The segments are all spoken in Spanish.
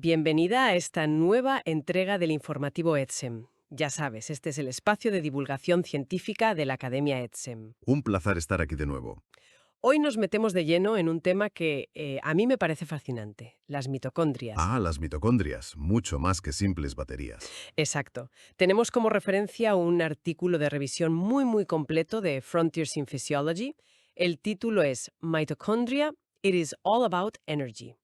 Bienvenida a esta nueva entrega del informativo EDSEM. Ya sabes, este es el espacio de divulgación científica de la Academia EDSEM. Un placer estar aquí de nuevo. Hoy nos metemos de lleno en un tema que a mí me parece fascinante, las mitocondrias. Las mitocondrias, mucho más que simples baterías. Exacto. Tenemos como referencia un artículo de revisión muy completo de Frontiers in Physiology. El título es Mitochondria, It is all about energy.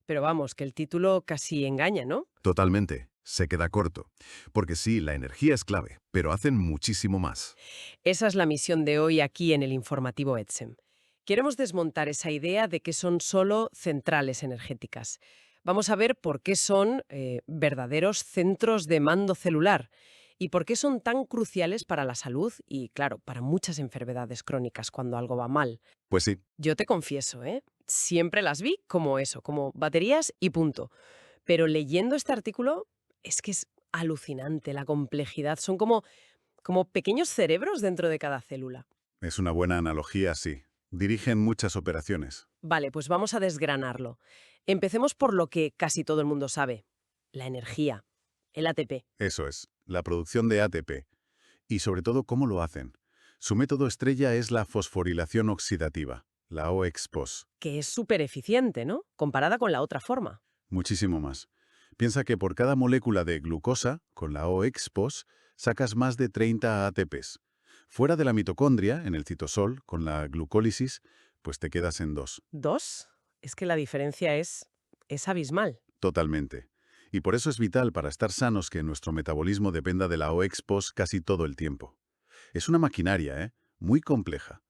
Pero vamos, que el título casi engaña, ¿no? Totalmente. Se queda corto. Porque sí, la energía es clave, pero hacen muchísimo más. Esa es la misión de hoy aquí en el informativo EDSEM. Queremos desmontar esa idea de que son solo centrales energéticas. Vamos a ver por qué son verdaderos centros de mando celular y por qué son tan cruciales para la salud y, claro, para muchas enfermedades crónicas cuando algo va mal. Pues sí, Yo te confieso, siempre las vi como eso, como baterías y punto. Pero leyendo este artículo es que es alucinante la complejidad. Son como pequeños cerebros dentro de cada célula. es una buena analogía, sí. Dirigen muchas operaciones. Vale, pues vamos a desgranarlo. Empecemos por lo que casi todo el mundo sabe, la energía, el ATP, Eso es, la producción de ATP. Y sobre todo, cómo lo hacen. Su método estrella es la fosforilación oxidativa, la OXPOS. que es súper eficiente, ¿no? Comparada con la otra forma. Muchísimo más. Piensa que por cada molécula de glucosa, con la OXPOS, sacas más de 30 ATPs. Fuera de la mitocondria, en el citosol, con la glucólisis, pues te quedas en 2. ¿Dos? Es que la diferencia es abismal. Totalmente. Y por eso es vital para estar sanos que nuestro metabolismo dependa de la OXPOS casi todo el tiempo. Es una maquinaria, muy compleja.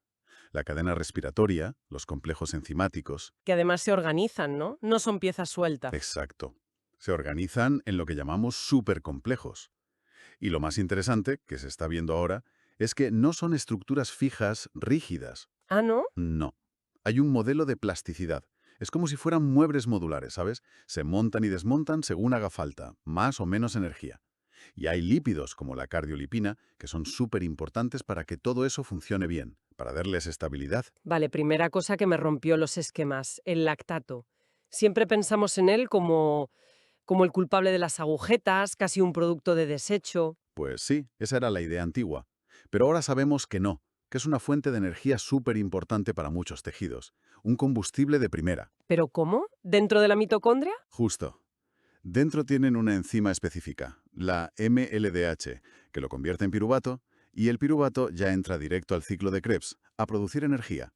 La cadena respiratoria, los complejos enzimáticos. Que además se organizan, ¿no? No son piezas sueltas. Exacto. Se organizan en lo que llamamos supercomplejos. Y lo más interesante, que se está viendo ahora, es que no son estructuras fijas, rígidas. Ah, ¿no? No. Hay un modelo de plasticidad. Es como si fueran muebles modulares, ¿sabes? Se montan y desmontan según haga falta, más o menos energía. Y hay lípidos, como la cardiolipina, que son súper importantes para que todo eso funcione bien, para darles estabilidad. Vale, primera cosa que me rompió los esquemas, el lactato. Siempre pensamos en él como el culpable de las agujetas, casi un producto de desecho. Pues sí, esa era la idea antigua. Pero ahora sabemos que no, que es una fuente de energía súper importante para muchos tejidos, un combustible de primera. ¿Pero cómo? ¿Dentro de la mitocondria? Justo. Dentro tienen una enzima específica, la MLDH, que lo convierte en piruvato, y el piruvato ya entra directo al ciclo de Krebs, a producir energía.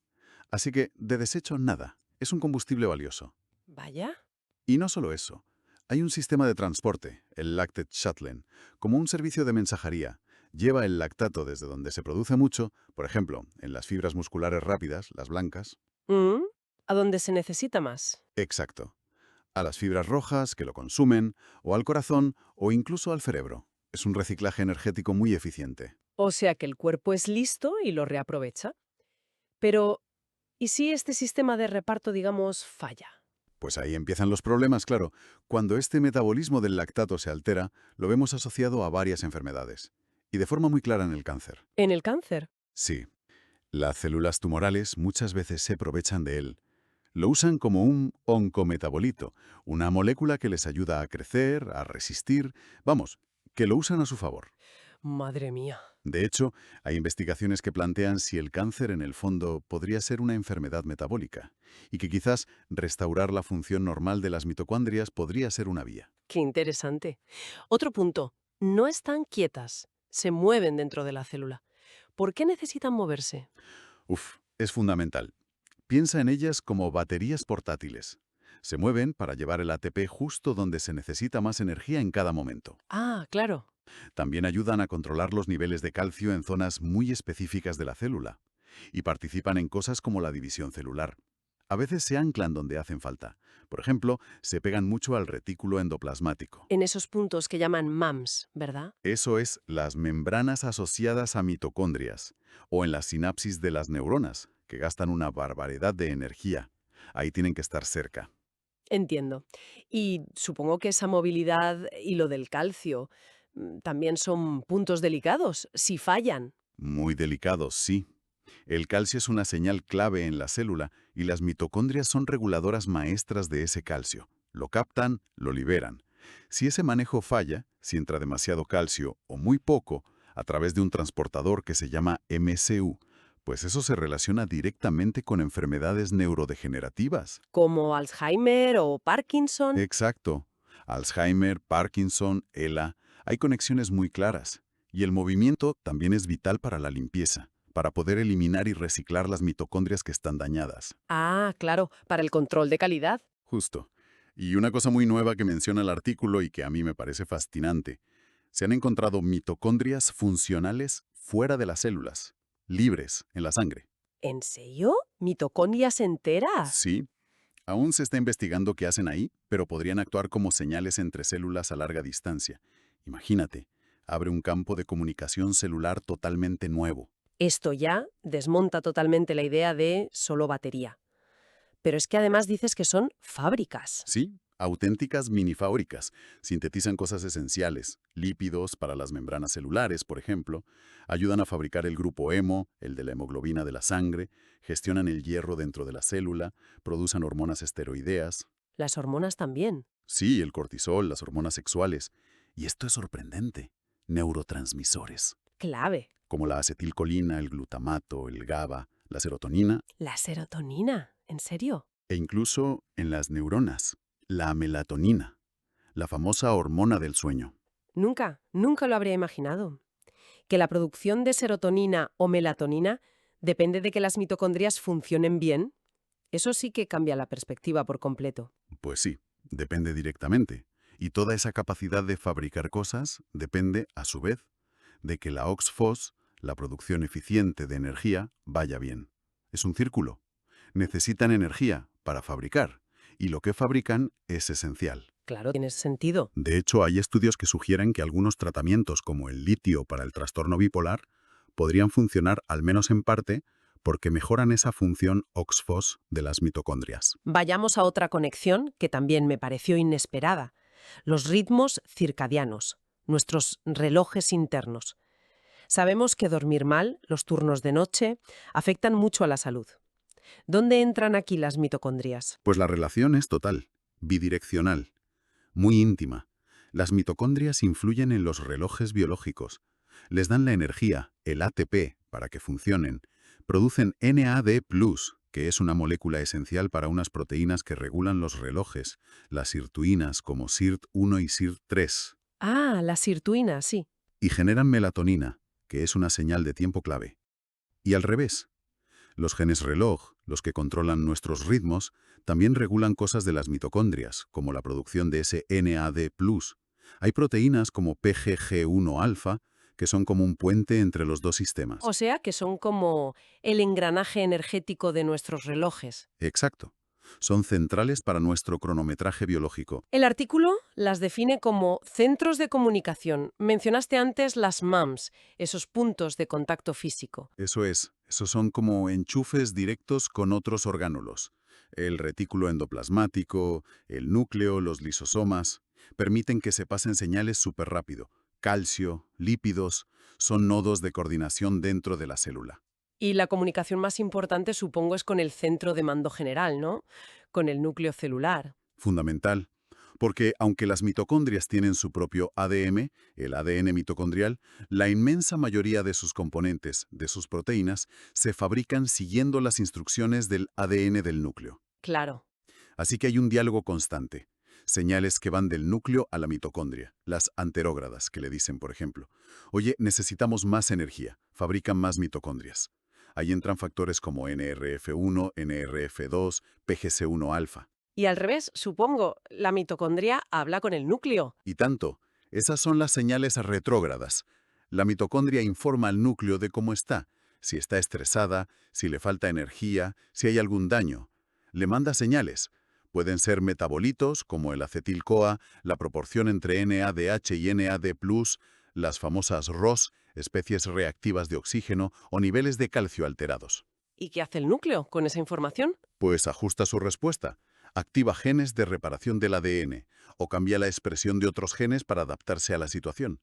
Así que, de desecho, nada. Es un combustible valioso. Vaya. Y no solo eso. Hay un sistema de transporte, el Lactate Shuttle, como un servicio de mensajería. Lleva el lactato desde donde se produce mucho, por ejemplo, en las fibras musculares rápidas, las blancas. Mm, ¿A dónde se necesita más? Exacto. A las fibras rojas, que lo consumen, o al corazón, o incluso al cerebro. Es un reciclaje energético muy eficiente. O sea que el cuerpo es listo y lo reaprovecha. Pero, ¿y si este sistema de reparto, digamos, falla? Pues ahí empiezan los problemas, claro. Cuando este metabolismo del lactato se altera, lo vemos asociado a varias enfermedades. Y de forma muy clara en el cáncer. ¿En el cáncer? Sí, las células tumorales muchas veces se aprovechan de él. Lo usan como un oncometabolito, una molécula que les ayuda a crecer, a resistir, vamos, que lo usan a su favor. Madre mía. De hecho, hay investigaciones que plantean si el cáncer en el fondo podría ser una enfermedad metabólica y que quizás restaurar la función normal de las mitocondrias podría ser una vía. Qué interesante. Otro punto. No están quietas. Se mueven dentro de la célula. ¿Por qué necesitan moverse? Es fundamental. Piensa en ellas como baterías portátiles. Se mueven para llevar el ATP justo donde se necesita más energía en cada momento. Ah, claro. También ayudan a controlar los niveles de calcio en zonas muy específicas de la célula. Y participan en cosas como la división celular. A veces se anclan donde hacen falta. Por ejemplo, se pegan mucho al retículo endoplasmático. En esos puntos que llaman MAMS, ¿verdad? Eso es, las membranas asociadas a mitocondrias, o en la sinapsis de las neuronas, que gastan una barbaridad de energía. Ahí tienen que estar cerca. Entiendo. Y supongo que esa movilidad y lo del calcio también son puntos delicados, si fallan. Muy delicados, sí. El calcio es una señal clave en la célula y las mitocondrias son reguladoras maestras de ese calcio. lo captan, lo liberan. Si ese manejo falla, si entra demasiado calcio o muy poco, a través de un transportador que se llama MCU, pues eso se relaciona directamente con enfermedades neurodegenerativas. Como Alzheimer o Parkinson. Exacto. Alzheimer, Parkinson, ELA, hay conexiones muy claras. Y el movimiento también es vital para la limpieza, para poder eliminar y reciclar las mitocondrias que están dañadas. Ah, claro, para el control de calidad. Justo. Y una cosa muy nueva que menciona el artículo y que a mí me parece fascinante. Se han encontrado mitocondrias funcionales fuera de las células, libres en la sangre. ¿En serio? ¿Mitocondrias enteras? Sí, aún se está investigando qué hacen ahí, pero podrían actuar como señales entre células a larga distancia. Imagínate, abre un campo de comunicación celular totalmente nuevo. Esto ya desmonta totalmente la idea de solo batería. Pero es que además dices que son fábricas. Sí, auténticas minifábricas. Sintetizan cosas esenciales, lípidos para las membranas celulares, por ejemplo, ayudan a fabricar el grupo hemo, el de la hemoglobina de la sangre, gestionan el hierro dentro de la célula, producen hormonas esteroideas. Las hormonas también. Sí, el cortisol, las hormonas sexuales. Y esto es sorprendente. Neurotransmisores, Clave. como la acetilcolina, el glutamato, el GABA, la serotonina La serotonina. ¿En serio? e incluso en las neuronas, la melatonina, la famosa hormona del sueño. Nunca lo habría imaginado. Que la producción de serotonina o melatonina depende de que las mitocondrias funcionen bien. Eso sí que cambia la perspectiva por completo. Pues sí, depende directamente. Y toda esa capacidad de fabricar cosas depende, a su vez, de que la OXPHOS, la producción eficiente de energía, vaya bien. Es un círculo. Necesitan energía para fabricar, y lo que fabrican es esencial. Claro, tiene sentido. De hecho, hay estudios que sugieren que algunos tratamientos, como el litio para el trastorno bipolar, podrían funcionar al menos en parte porque mejoran esa función OXPHOS de las mitocondrias. Vayamos a otra conexión que también me pareció inesperada. Los ritmos circadianos, nuestros relojes internos. Sabemos que dormir mal, los turnos de noche, afectan mucho a la salud. ¿Dónde entran aquí las mitocondrias? Pues la relación es total, bidireccional, muy íntima. Las mitocondrias influyen en los relojes biológicos. Les dan la energía, el ATP, para que funcionen. Producen NAD+, que es una molécula esencial para unas proteínas que regulan los relojes, las sirtuinas como SIRT1 y SIRT3. Ah, la sirtuina, sí. Y generan melatonina, que es una señal de tiempo clave. Y al revés. Los genes reloj, los que controlan nuestros ritmos, también regulan cosas de las mitocondrias, como la producción de ese NAD+. Hay proteínas como PGG1-alfa, que son como un puente entre los dos sistemas. O sea que son como el engranaje energético de nuestros relojes. Exacto. Son centrales para nuestro cronometraje biológico. El artículo las define como centros de comunicación. Mencionaste antes las MAMS, esos puntos de contacto físico. Eso es, esos son como enchufes directos con otros orgánulos. El retículo endoplasmático, el núcleo, los lisosomas, permiten que se pasen señales súper rápido. Calcio, lípidos, son nodos de coordinación dentro de la célula. Y la comunicación más importante, supongo, es con el centro de mando general, ¿no? Con el núcleo celular. Fundamental, porque aunque las mitocondrias tienen su propio ADN, el ADN mitocondrial, la inmensa mayoría de sus componentes, de sus proteínas, se fabrican siguiendo las instrucciones del ADN del núcleo. Claro. Así que hay un diálogo constante. Señales que van del núcleo a la mitocondria, las anterógradas, que le dicen, por ejemplo. Oye, necesitamos más energía, fabrican más mitocondrias. Ahí entran factores como NRF1, NRF2, PGC1-alfa. Y al revés, supongo, la mitocondria habla con el núcleo. Y tanto, esas son las señales retrógradas. La mitocondria informa al núcleo de cómo está, si está estresada, si le falta energía, si hay algún daño. Le manda señales. Pueden ser metabolitos, como el acetil-CoA, la proporción entre NADH y NAD+, las famosas ROS, especies reactivas de oxígeno, o niveles de calcio alterados. ¿Y qué hace el núcleo con esa información? Pues ajusta su respuesta. Activa genes de reparación del ADN, o cambia la expresión de otros genes para adaptarse a la situación.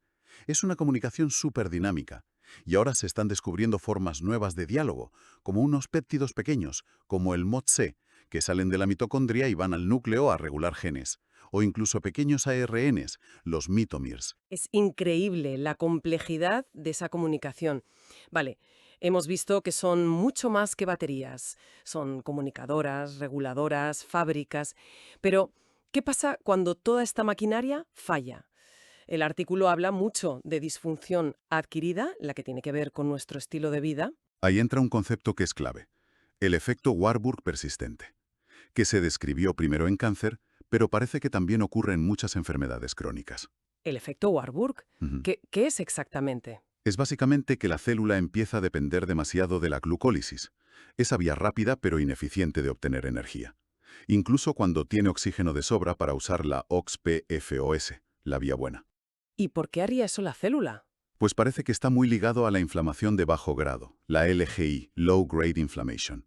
Es una comunicación súper dinámica. Y ahora se están descubriendo formas nuevas de diálogo, como unos péptidos pequeños, como el MOTC, que salen de la mitocondria y van al núcleo a regular genes, o incluso pequeños ARNs, los mitomirs. Es increíble la complejidad de esa comunicación. Vale, hemos visto que son mucho más que baterías. Son comunicadoras, reguladoras, fábricas. Pero, ¿qué pasa cuando toda esta maquinaria falla? El artículo habla mucho de disfunción adquirida, la que tiene que ver con nuestro estilo de vida. Ahí entra un concepto que es clave, el efecto Warburg persistente, que se describió primero en cáncer, pero parece que también ocurre en muchas enfermedades crónicas. El efecto Warburg. Ujú. ¿Qué es exactamente? Es básicamente que la célula empieza a depender demasiado de la glucólisis, esa vía rápida pero ineficiente de obtener energía, incluso cuando tiene oxígeno de sobra para usar la OXPFOS, la vía buena. ¿Y por qué haría eso la célula? Pues parece que está muy ligado a la inflamación de bajo grado, la LGI, Low Grade Inflammation.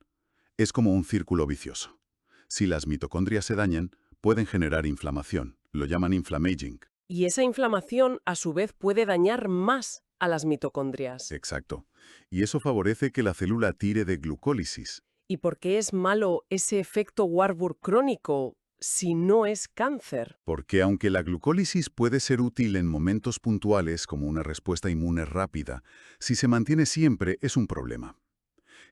Es como un círculo vicioso. Si las mitocondrias se dañan, pueden generar inflamación, lo llaman inflammaging. Y esa inflamación, a su vez, puede dañar más a las mitocondrias. Exacto. Y eso favorece que la célula tire de glucólisis. ¿Y por qué es malo ese efecto Warburg crónico si no es cáncer? Porque aunque la glucólisis puede ser útil en momentos puntuales como una respuesta inmune rápida, si se mantiene siempre es un problema.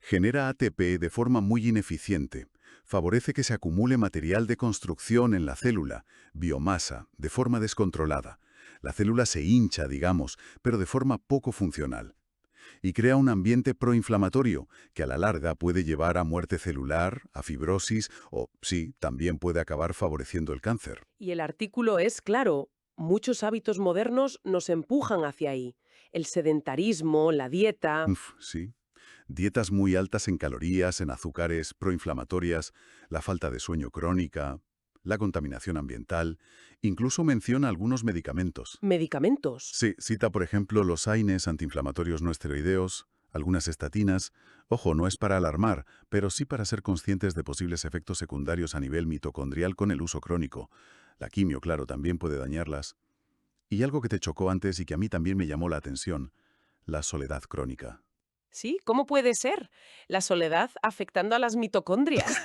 Genera ATP de forma muy ineficiente, favorece que se acumule material de construcción en la célula, biomasa, de forma descontrolada. La célula se hincha, digamos, pero de forma poco funcional. Y crea un ambiente proinflamatorio que a la larga puede llevar a muerte celular, a fibrosis o, sí, también puede acabar favoreciendo el cáncer. Y el artículo es claro. Muchos hábitos modernos nos empujan hacia ahí. El sedentarismo, la dieta. Uf, sí. Dietas muy altas en calorías, en azúcares, proinflamatorias, la falta de sueño crónica, la contaminación ambiental, incluso menciona algunos medicamentos. Medicamentos. Sí, cita por ejemplo los AINES antiinflamatorios no esteroideos, algunas estatinas. Ojo, no es para alarmar, pero sí para ser conscientes de posibles efectos secundarios a nivel mitocondrial con el uso crónico. La quimio, claro, también puede dañarlas. Y algo que te chocó antes y que a mí también me llamó la atención, la soledad crónica. ¿Sí? ¿Cómo puede ser? La soledad afectando a las mitocondrias.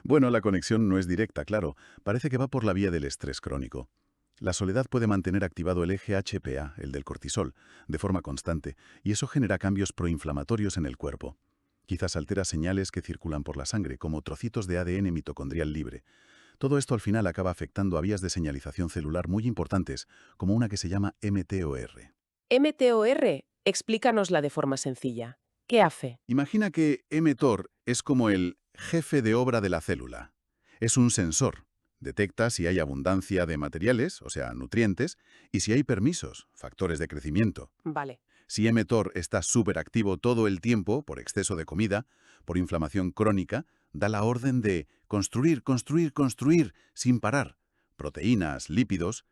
Bueno, la conexión no es directa, claro. Parece que va por la vía del estrés crónico. La soledad puede mantener activado el eje HPA, el del cortisol, de forma constante, y eso genera cambios proinflamatorios en el cuerpo. Quizás altera señales que circulan por la sangre, como trocitos de ADN mitocondrial libre. Todo esto al final acaba afectando a vías de señalización celular muy importantes, como una que se llama mTOR. MTOR, explícanosla de forma sencilla. ¿Qué hace? Imagina que mTOR es como el jefe de obra de la célula. Es un sensor. Detecta si hay abundancia de materiales, o sea, nutrientes, y si hay permisos, factores de crecimiento. Vale. Si mTOR está súper activo todo el tiempo, por exceso de comida, por inflamación crónica, da la orden de construir, construir, construir, sin parar, proteínas, lípidos,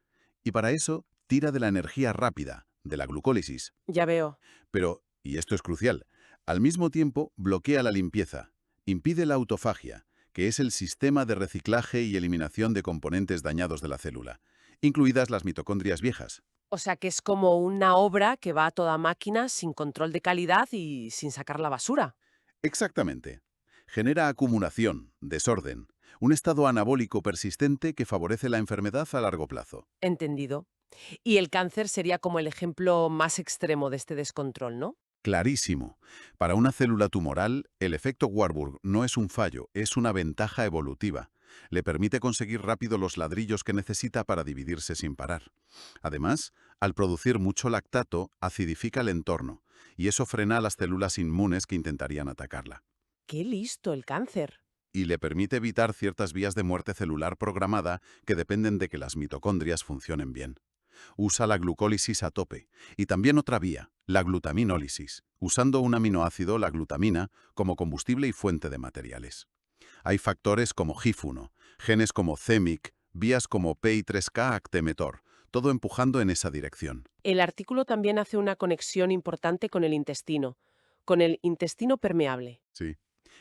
y para eso tira de la energía rápida, de la glucólisis. Ya veo. Pero, y esto es crucial, al mismo tiempo bloquea la limpieza, impide la autofagia, que es el sistema de reciclaje y eliminación de componentes dañados de la célula, incluidas las mitocondrias viejas. O sea que es como una obra que va a toda máquina sin control de calidad y sin sacar la basura. Exactamente. Genera acumulación, desorden, un estado anabólico persistente que favorece la enfermedad a largo plazo. Entendido. Y el cáncer sería como el ejemplo más extremo de este descontrol, ¿no? Clarísimo. Para una célula tumoral, el efecto Warburg no es un fallo, es una ventaja evolutiva. Le permite conseguir rápido los ladrillos que necesita para dividirse sin parar. Además, al producir mucho lactato, acidifica el entorno, y eso frena a las células inmunes que intentarían atacarla. ¡Qué listo el cáncer! Y le permite evitar ciertas vías de muerte celular programada que dependen de que las mitocondrias funcionen bien. Usa la glucólisis a tope. Y también otra vía, la glutaminólisis, usando un aminoácido, la glutamina, como combustible y fuente de materiales. Hay factores como GIF1, genes como CEMIC, vías como PI3K actemetor, todo empujando en esa dirección. El artículo también hace una conexión importante con el intestino permeable. Sí.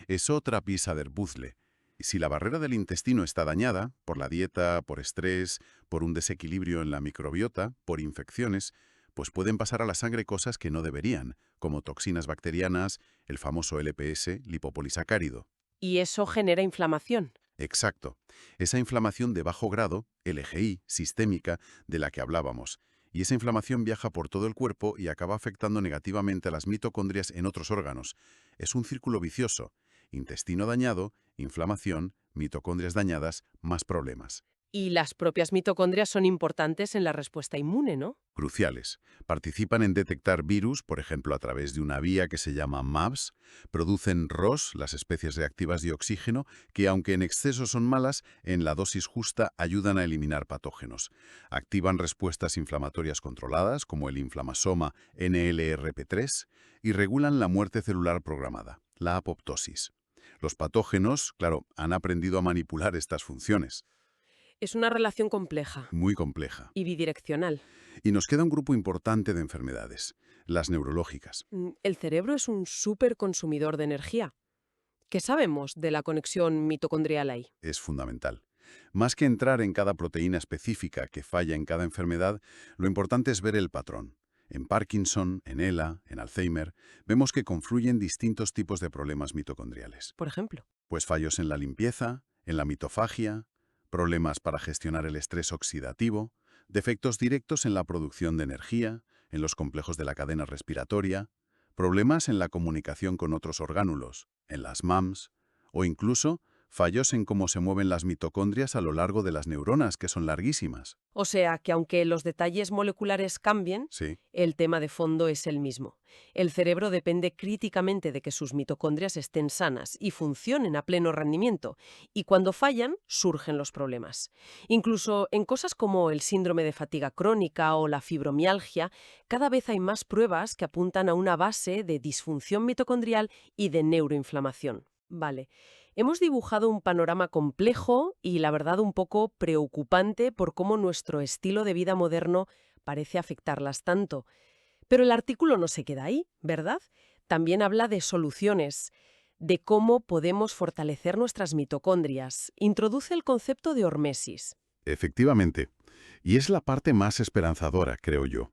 Es otra pieza del puzzle. Si la barrera del intestino está dañada, por la dieta, por estrés, por un desequilibrio en la microbiota, por infecciones, pues pueden pasar a la sangre cosas que no deberían, como toxinas bacterianas, el famoso LPS, lipopolisacárido. Y eso genera inflamación. Exacto. Esa inflamación de bajo grado, LGI, sistémica, de la que hablábamos. Y esa inflamación viaja por todo el cuerpo y acaba afectando negativamente a las mitocondrias en otros órganos. Es un círculo vicioso. Intestino dañado, inflamación, mitocondrias dañadas, más problemas. Y las propias mitocondrias son importantes en la respuesta inmune, ¿no? Cruciales. Participan en detectar virus, por ejemplo, a través de una vía que se llama MABS, producen ROS, las especies reactivas de oxígeno, que aunque en exceso son malas, en la dosis justa ayudan a eliminar patógenos. Activan respuestas inflamatorias controladas, como el inflamasoma NLRP3, y regulan la muerte celular programada, la apoptosis. Los patógenos, claro, han aprendido a manipular estas funciones. Es una relación compleja Muy compleja. y bidireccional. Y nos queda un grupo importante de enfermedades, las neurológicas. El cerebro es un superconsumidor de energía. ¿Qué sabemos de la conexión mitocondrial ahí? Es fundamental. Más que entrar en cada proteína específica que falla en cada enfermedad, lo importante es ver el patrón. En Parkinson, en ELA, en Alzheimer, vemos que confluyen distintos tipos de problemas mitocondriales. Por ejemplo. Pues fallos en la limpieza, en la mitofagia, problemas para gestionar el estrés oxidativo, defectos directos en la producción de energía, en los complejos de la cadena respiratoria, problemas en la comunicación con otros orgánulos, en las MAMS, o incluso fallos en cómo se mueven las mitocondrias a lo largo de las neuronas, que son larguísimas. O sea, que aunque los detalles moleculares cambien, Sí, el tema de fondo es el mismo. El cerebro depende críticamente de que sus mitocondrias estén sanas y funcionen a pleno rendimiento, y cuando fallan, surgen los problemas. Incluso en cosas como el síndrome de fatiga crónica o la fibromialgia, cada vez hay más pruebas que apuntan a una base de disfunción mitocondrial y de neuroinflamación. Vale. Hemos dibujado un panorama complejo y, la verdad, un poco preocupante por cómo nuestro estilo de vida moderno parece afectarlas tanto. Pero el artículo no se queda ahí, ¿verdad? También habla de soluciones, de cómo podemos fortalecer nuestras mitocondrias. Introduce el concepto de hormesis. efectivamente. Y es la parte más esperanzadora, creo yo.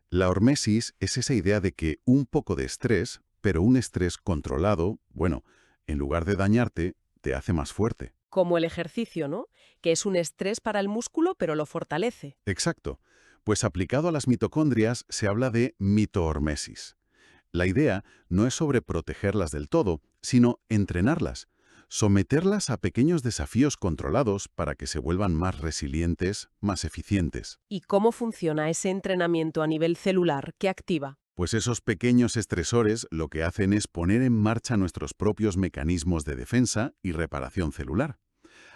La hormesis es esa idea de que un poco de estrés, pero un estrés controlado, bueno, en lugar de dañarte, te hace más fuerte. Como el ejercicio, ¿no? Que es un estrés para el músculo, pero lo fortalece. Exacto. Pues aplicado a las mitocondrias se habla de mitohormesis. La idea no es sobre protegerlas del todo, sino entrenarlas, someterlas a pequeños desafíos controlados para que se vuelvan más resilientes, más eficientes. ¿Y cómo funciona ese entrenamiento a nivel celular que activa? Pues esos pequeños estresores lo que hacen es poner en marcha nuestros propios mecanismos de defensa y reparación celular.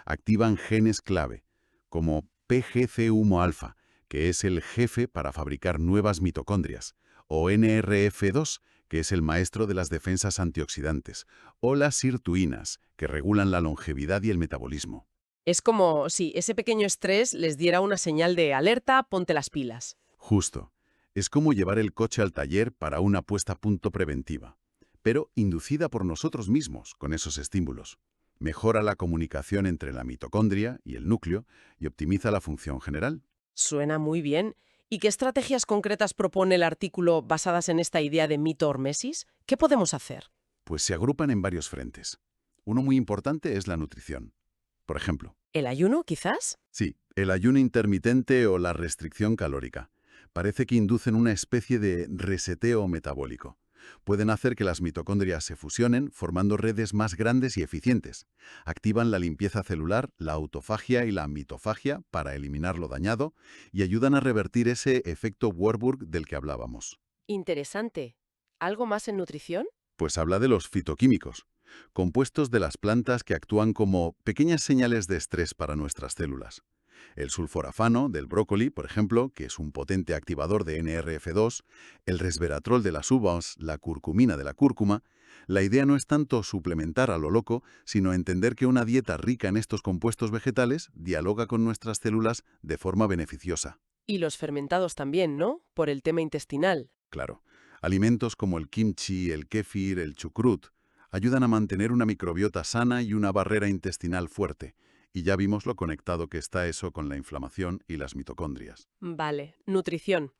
Activan genes clave, como PGC1-alfa, que es el jefe para fabricar nuevas mitocondrias, o NRF2, que es el maestro de las defensas antioxidantes, o las sirtuinas, que regulan la longevidad y el metabolismo. Es como si ese pequeño estrés les diera una señal de alerta, ponte las pilas. Justo. Es como llevar el coche al taller para una puesta a punto preventiva, pero inducida por nosotros mismos con esos estímulos. Mejora la comunicación entre la mitocondria y el núcleo y optimiza la función general. Suena muy bien. ¿Y qué estrategias concretas propone el artículo basadas en esta idea de mito-hormesis? ¿Qué podemos hacer? Pues se agrupan en varios frentes. Uno muy importante es la nutrición. Por ejemplo, ¿El ayuno, quizás? sí, el ayuno intermitente o la restricción calórica. Parece que inducen una especie de reseteo metabólico. Pueden hacer que las mitocondrias se fusionen, formando redes más grandes y eficientes. Activan la limpieza celular, la autofagia y la mitofagia para eliminar lo dañado y ayudan a revertir ese efecto Warburg del que hablábamos. Interesante. ¿Algo más en nutrición? Pues habla de los fitoquímicos, compuestos de las plantas que actúan como pequeñas señales de estrés para nuestras células. El sulforafano del brócoli, por ejemplo, que es un potente activador de NRF2, el resveratrol de las uvas, la curcumina de la cúrcuma. La idea no es tanto suplementar a lo loco, sino entender que una dieta rica en estos compuestos vegetales dialoga con nuestras células de forma beneficiosa. Y los fermentados también, ¿no? Por el tema intestinal. Claro, alimentos como el kimchi, el kéfir, el chucrut ayudan a mantener una microbiota sana y una barrera intestinal fuerte. Y ya vimos lo conectado que está eso con la inflamación y las mitocondrias. Vale, nutrición.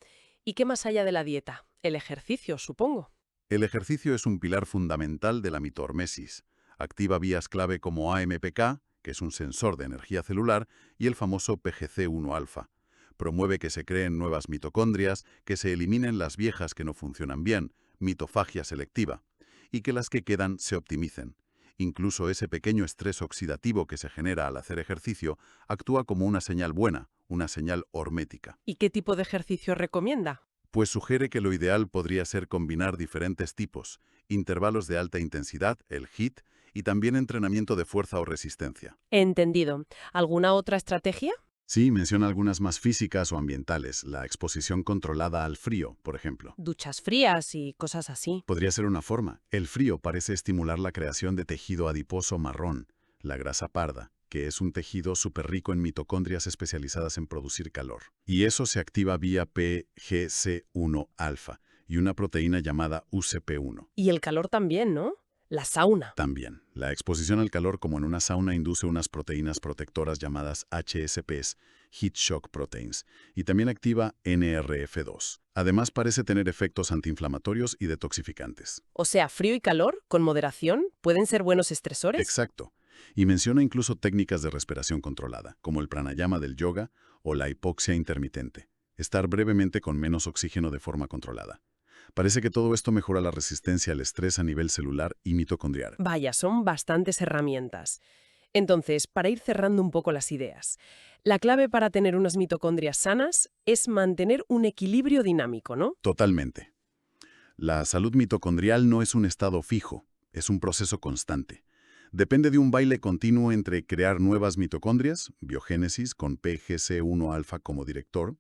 ¿Y qué más allá de la dieta? El ejercicio, supongo. El ejercicio es un pilar fundamental de la mitohormesis. Activa vías clave como AMPK, que es un sensor de energía celular, y el famoso PGC1-alfa. Promueve que se creen nuevas mitocondrias, que se eliminen las viejas que no funcionan bien, mitofagia selectiva, y que las que quedan se optimicen. Incluso ese pequeño estrés oxidativo que se genera al hacer ejercicio actúa como una señal buena, una señal hormética. ¿Y qué tipo de ejercicio recomienda? Pues sugiere que lo ideal podría ser combinar diferentes tipos, intervalos de alta intensidad, el HIIT, y también entrenamiento de fuerza o resistencia. Entendido. ¿Alguna otra estrategia? Sí, menciona algunas más físicas o ambientales, la exposición controlada al frío, por ejemplo. Duchas frías y cosas así. Podría ser una forma. El frío parece estimular la creación de tejido adiposo marrón, la grasa parda, que es un tejido súper rico en mitocondrias especializadas en producir calor. Y eso se activa vía PGC1-alfa y una proteína llamada UCP1. Y el calor también, ¿no? La sauna. También, la exposición al calor como en una sauna induce unas proteínas protectoras llamadas HSPs, Heat Shock Proteins, y también activa NRF2. Además, parece tener efectos antiinflamatorios y detoxificantes. O sea, frío y calor, con moderación, pueden ser buenos estresores. Exacto. Y menciona incluso técnicas de respiración controlada, como el pranayama del yoga o la hipoxia intermitente. Estar brevemente con menos oxígeno de forma controlada. Parece que todo esto mejora la resistencia al estrés a nivel celular y mitocondrial. Vaya, son bastantes herramientas. Entonces, para ir cerrando un poco las ideas, la clave para tener unas mitocondrias sanas es mantener un equilibrio dinámico, ¿no? Totalmente. La salud mitocondrial no es un estado fijo, es un proceso constante. Depende de un baile continuo entre crear nuevas mitocondrias, biogénesis con PGC1-alfa como director,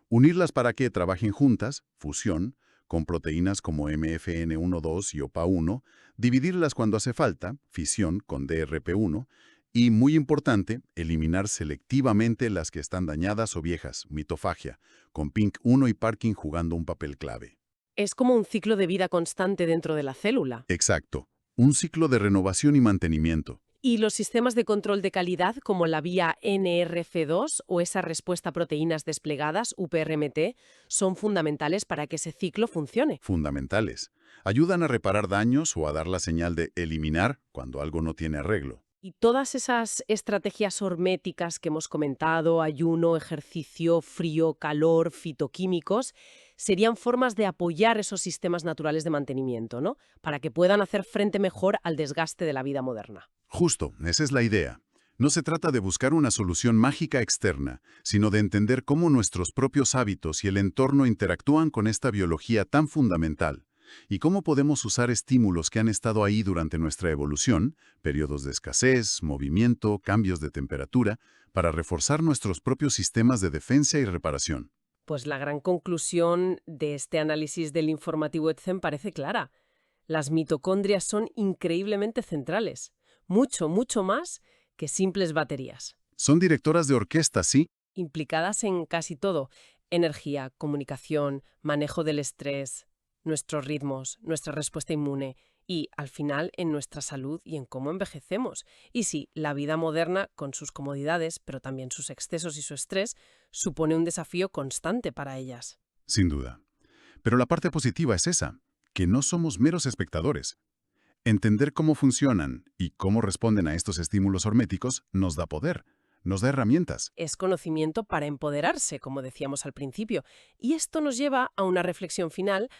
unirlas para que trabajen juntas, fusión, con proteínas como MFN1-2 y OPA1, dividirlas cuando hace falta, fisión con DRP1, y, muy importante, eliminar selectivamente las que están dañadas o viejas, mitofagia, con PINK1 y Parkin jugando un papel clave. Es como un ciclo de vida constante dentro de la célula. Exacto. Un ciclo de renovación y mantenimiento. Y los sistemas de control de calidad, como la vía NRF2 o esa respuesta a proteínas desplegadas, UPRMT, son fundamentales para que ese ciclo funcione. Fundamentales. Ayudan a reparar daños o a dar la señal de eliminar cuando algo no tiene arreglo. Y todas esas estrategias horméticas que hemos comentado, ayuno, ejercicio, frío, calor, fitoquímicos, serían formas de apoyar esos sistemas naturales de mantenimiento, ¿no? Para que puedan hacer frente mejor al desgaste de la vida moderna. Justo, esa es la idea. No se trata de buscar una solución mágica externa, sino de entender cómo nuestros propios hábitos y el entorno interactúan con esta biología tan fundamental, y cómo podemos usar estímulos que han estado ahí durante nuestra evolución, periodos de escasez, movimiento, cambios de temperatura, para reforzar nuestros propios sistemas de defensa y reparación. Pues la gran conclusión de este análisis del informativo EDCEM parece clara. Las mitocondrias son increíblemente centrales. Mucho, mucho más que simples baterías. Son directoras de orquesta, sí, Implicadas en casi todo: energía, comunicación, manejo del estrés, nuestros ritmos, nuestra respuesta inmune y, al final, en nuestra salud y en cómo envejecemos. Y sí, la vida moderna, con sus comodidades, pero también sus excesos y su estrés, supone un desafío constante para ellas. sin duda. Pero la parte positiva es esa, que no somos meros espectadores. Entender cómo funcionan y cómo responden a estos estímulos horméticos nos da poder, nos da herramientas. Es conocimiento para empoderarse, como decíamos al principio. Y esto nos lleva a una reflexión final,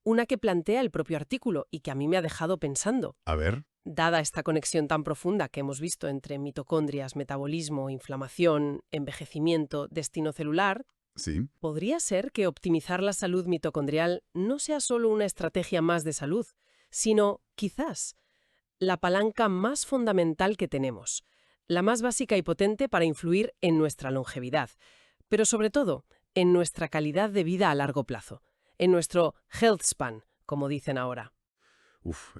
una que plantea el propio artículo y que a mí me ha dejado pensando. A ver, Dada esta conexión tan profunda que hemos visto entre mitocondrias, metabolismo, inflamación, envejecimiento, destino celular, sí, podría ser que optimizar la salud mitocondrial no sea solo una estrategia más de salud, sino, quizás, la palanca más fundamental que tenemos, la más básica y potente para influir en nuestra longevidad, pero sobre todo, en nuestra calidad de vida a largo plazo, en nuestro health span, como dicen ahora.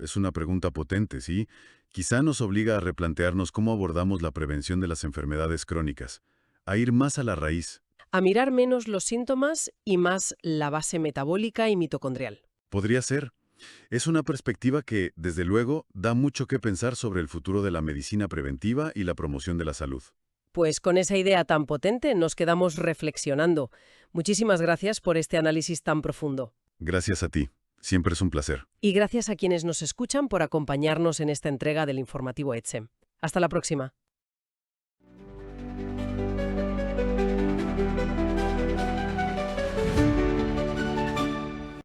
es una pregunta potente, sí. Quizá nos obliga a replantearnos cómo abordamos la prevención de las enfermedades crónicas, a ir más a la raíz. A mirar menos los síntomas y más la base metabólica y mitocondrial. Podría ser. Es una perspectiva que, desde luego, da mucho que pensar sobre el futuro de la medicina preventiva y la promoción de la salud. Pues con esa idea tan potente nos quedamos reflexionando. Muchísimas gracias por este análisis tan profundo. Gracias a ti. Siempre es un placer. Y gracias a quienes nos escuchan por acompañarnos en esta entrega del informativo ETSEM. Hasta la próxima.